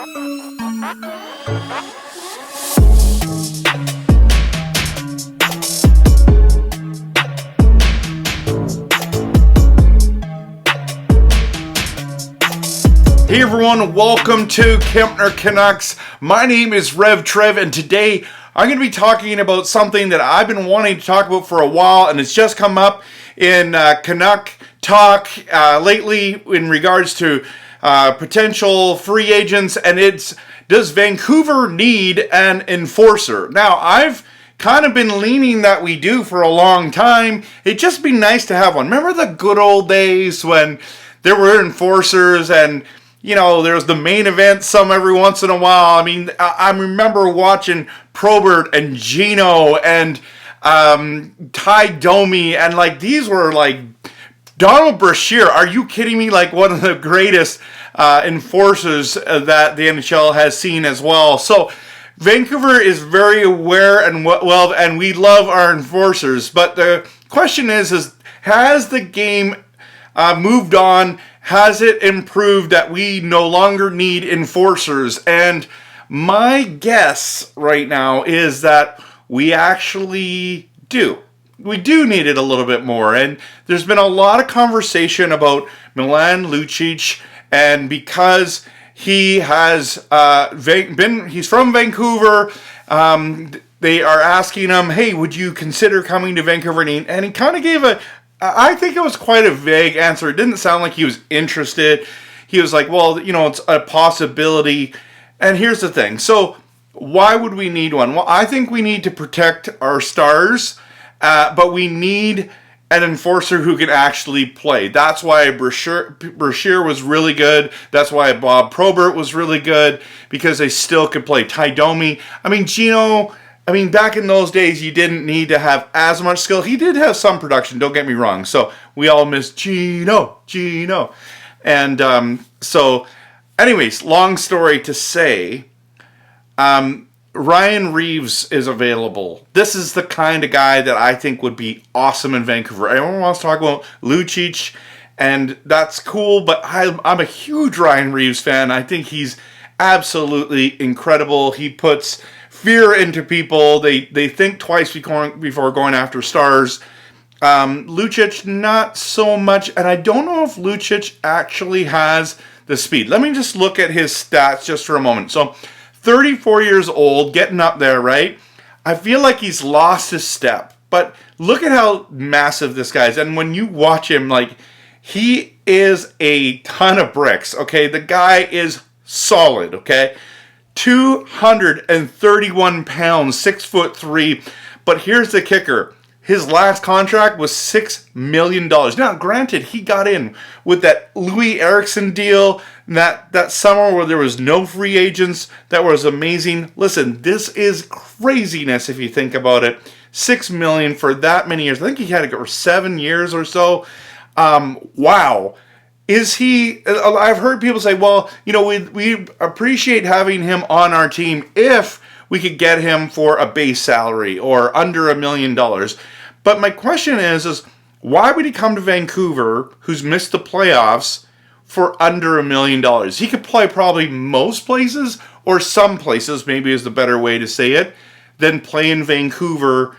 Hey everyone, welcome to Vancouver Canucks. My name is Rev Trev, and today I'm going to be talking about something that I've been wanting to talk about for a while, and it's just come up in Canuck talk lately in regards to potential free agents, and it's, does Vancouver need an enforcer? Now, I've kind of been leaning that we do for a long time. It'd just be nice to have one. Remember the good old days when there were enforcers and you know, there's the main event some every once in a while. I mean, I remember watching Probert and Gino and Ty Domi, and like these were like Donald Brashear. Are you kidding me? Like one of the greatest enforcers that the NHL has seen as well. So Vancouver is very aware and well, and we love our enforcers. But the question is has the game moved on? Has it improved that we no longer need enforcers? And my guess right now is that we actually do. We do need it a little bit more. And there's been a lot of conversation about Milan Lucic, and because he has he's from Vancouver, they are asking him, hey, would you consider coming to Vancouver? And he kind of gave I think it was quite a vague answer. It didn't sound like he was interested. He was like, well, you know, it's a possibility. And here's the thing. So why would we need one? Well, I think we need to protect our stars, but we need an enforcer who can actually play. That's why Brashear was really good. That's why Bob Probert was really good, because they still could play. Ty Domi. I mean, Gino... back in those days, you didn't need to have as much skill. He did have some production, don't get me wrong. So we all miss Gino. And so, anyways, long story to say, Ryan Reaves is available. This is the kind of guy that I think would be awesome in Vancouver. Everyone wants to talk about Lucic, and that's cool, but I'm a huge Ryan Reaves fan. I think he's absolutely incredible. He puts fear into people. They think twice before going after stars. Lucic, not so much. And I don't know if Lucic actually has the speed. Let me just look at his stats just for a moment. So, 34 years old, getting up there, right? I feel like he's lost his step. But look at how massive this guy is. And when you watch him, like, he is a ton of bricks, okay? The guy is solid, okay? 231 pounds, 6'3". But here's the kicker. His last contract was $6 million. Now, granted, he got in with that Louis Eriksson deal that summer where there was no free agents. That was amazing. Listen, this is craziness if you think about it. $6 million for that many years. I think he had to go for 7 years or so. Wow. Is he, I've heard people say, well, you know, we appreciate having him on our team if we could get him for a base salary or under $1 million. But my question is why would he come to Vancouver, who's missed the playoffs, for under $1 million? He could play probably most places, or some places, maybe is the better way to say it, than play in Vancouver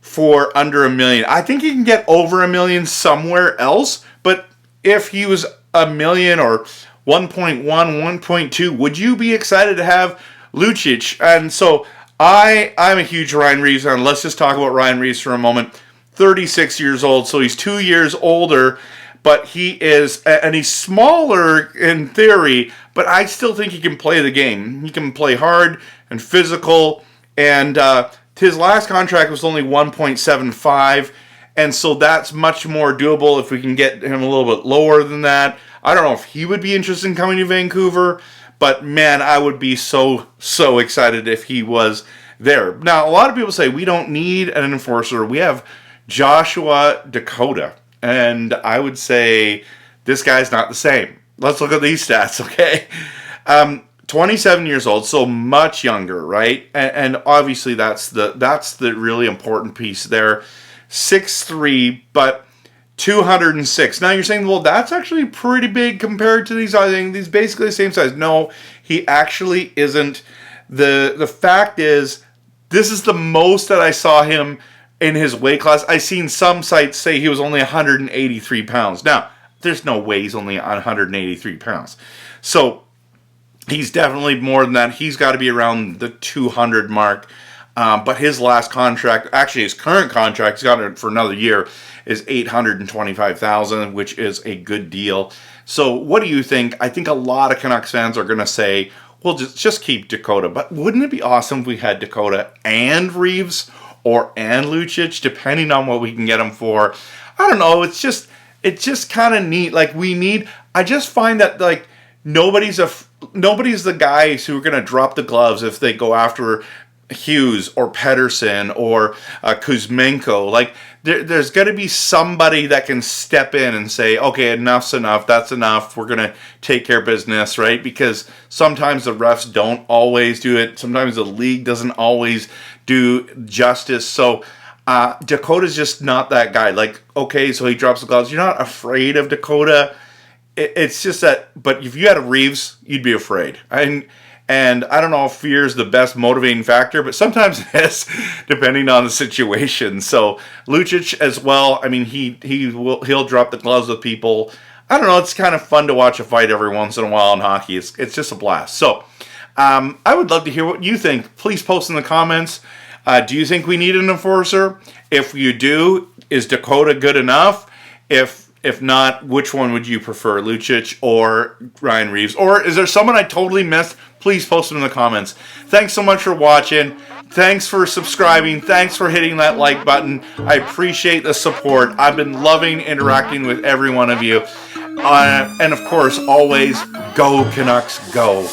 for under $1 million. I think he can get over $1 million somewhere else, but if he was $1 million or 1.1, 1.2, would you be excited to have Lucic? And so I'm a huge Ryan Reaves fan. Let's just talk about Ryan Reaves for a moment. 36 years old, so he's 2 years older, but he's smaller in theory, but I still think he can play the game. He can play hard and physical, and his last contract was only 1.75. And so that's much more doable if we can get him a little bit lower than that. I don't know if he would be interested in coming to Vancouver, but man, I would be so excited if he was there. Now, a lot of people say we don't need an enforcer. We have Joshua Dakota. And I would say this guy's not the same. Let's look at these stats, okay? 27 years old, so much younger, right? And obviously that's the really important piece there. 6'3", but 206. Now you're saying, well, that's actually pretty big compared to these. I think these basically the same size. No, he actually isn't. The fact is, this is the most that I saw him in his weight class. I've seen some sites say he was only 183 pounds. Now, there's no way he's only 183 pounds. So he's definitely more than that. He's got to be around the 200 mark. But his last contract, actually his current contract, he's got it for another year, is $825,000, which is a good deal. So what do you think? I think a lot of Canucks fans are going to say, well, just keep Dakota. But wouldn't it be awesome if we had Dakota and Reaves and Lucic, depending on what we can get them for? I don't know. It's just kind of neat. Like, I just find that, like, nobody's the guys who are going to drop the gloves if they go after Hughes or Pettersson or Kuzmenko. Like, there's got to be somebody that can step in and say, okay, enough's enough, that's enough, we're going to take care of business, right? Because sometimes the refs don't always do it. Sometimes the league doesn't always do justice. So Dakota's just not that guy. Like, okay, so he drops the gloves. You're not afraid of Dakota. It's just that, but if you had a Reaves, you'd be afraid. And I don't know if fear is the best motivating factor, but sometimes it is, depending on the situation. So Lucic as well. I mean, he'll drop the gloves with people. I don't know. It's kind of fun to watch a fight every once in a while in hockey. It's just a blast. So I would love to hear what you think. Please post in the comments. Do you think we need an enforcer? If you do, is Dakota good enough? If not, which one would you prefer, Lucic or Ryan Reaves? Or is there someone I totally missed? Please post it in the comments. Thanks so much for watching. Thanks for subscribing. Thanks for hitting that like button. I appreciate the support. I've been loving interacting with every one of you. And of course, always, go Canucks, go.